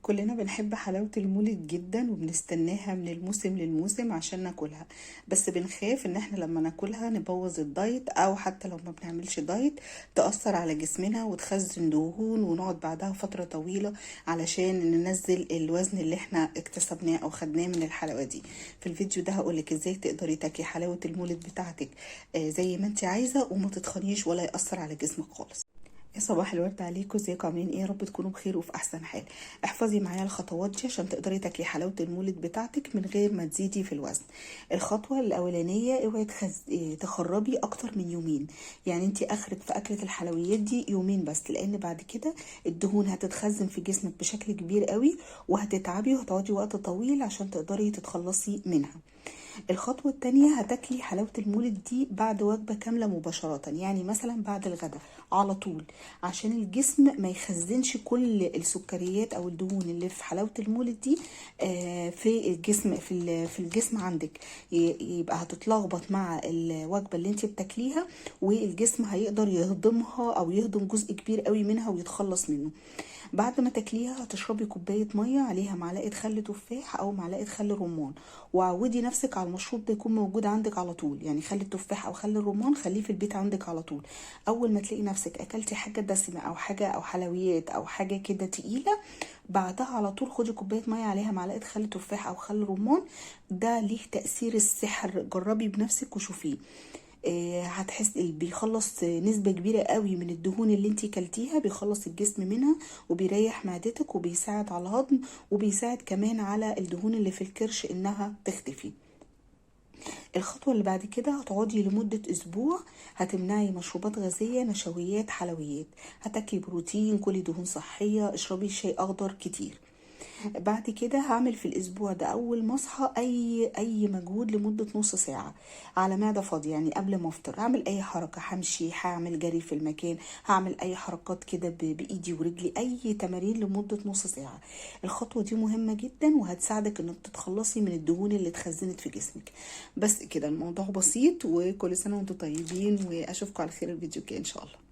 كلنا بنحب حلاوة المولد جدا وبنستناها من الموسم للموسم عشان ناكلها. بس بنخاف ان احنا لما ناكلها نبوظ الدايت، او حتى لو ما بنعملش دايت تأثر على جسمنا وتخزن دهون ونقعد بعدها فترة طويلة علشان ننزل الوزن اللي احنا اكتسبناه او خدناه من الحلاوة دي. في الفيديو ده هقولك ازاي تقدري تاكلي حلاوة المولد بتاعتك زي ما انت عايزة وما تتخنيش ولا يأثر على جسمك خالص. يا صباح الورد عليكم، ازيكم عاملين ايه؟ يا رب تكونوا بخير وفي احسن حال. احفظي معايا الخطوات دي عشان تقدري تاكلي حلاوه المولد بتاعتك من غير ما تزيدي في الوزن. الخطوه الاولانيه، اوعي تخربي اكتر من يومين. يعني انت اخرك في اكله الحلويات دي يومين بس، لان بعد كده الدهون هتتخزن في جسمك بشكل كبير قوي وهتتعبي وهتقعدي وقت طويل عشان تقدري تتخلصي منها. الخطوة التانية، هتاكلي حلاوة المولد دي بعد وجبة كاملة مباشرة، يعني مثلا بعد الغداء على طول، عشان الجسم ما يخزنش كل السكريات او الدهون اللي في حلاوة المولد دي في الجسم في الجسم عندك. يبقى هتتلخبط مع الوجبة اللي انت بتاكليها، والجسم هيقدر يهضمها او يهضم جزء كبير قوي منها ويتخلص منه. بعد ما تاكليها هتشربي كوبايه ميه عليها معلقه خل تفاح او معلقه خل رمان، وعودي نفسك على المشروب ده يكون موجود عندك على طول. يعني خل التفاح او خل الرمان خليه في البيت عندك على طول. اول ما تلاقي نفسك اكلتي حاجه دسمه او حاجه او حلويات او حاجه كده تقيله، بعدها على طول خدي كوبايه ميه عليها معلقه خل تفاح او خل رمان. ده ليه تاثير السحر، جربي بنفسك وشوفيه. هتحس بيخلص نسبة كبيرة قوي من الدهون اللي انتي كلتيها، بيخلص الجسم منها وبيريح معدتك وبيساعد على الهضم، وبيساعد كمان على الدهون اللي في الكرش انها تختفي. الخطوة اللي بعد كده، هتقعدي لمدة اسبوع هتمنعي مشروبات غازية، نشويات، حلويات. هتاكلي بروتين، كلي دهون صحية، اشربي شاي اخضر كتير. بعد كده هعمل في الاسبوع ده اول ما اصحى اي مجهود لمده نص ساعه على معده فاضيه، يعني قبل ما افطر هعمل اي حركه، همشي، هعمل جري في المكان، هعمل اي حركات كده بايدي ورجلي، اي تمارين لمده نص ساعه. الخطوه دي مهمه جدا وهتساعدك انك تتخلصي من الدهون اللي اتخزنت في جسمك. بس كده، الموضوع بسيط، وكل سنه وانتم طيبين، واشوفكم على خير الفيديو الجاي ان شاء الله.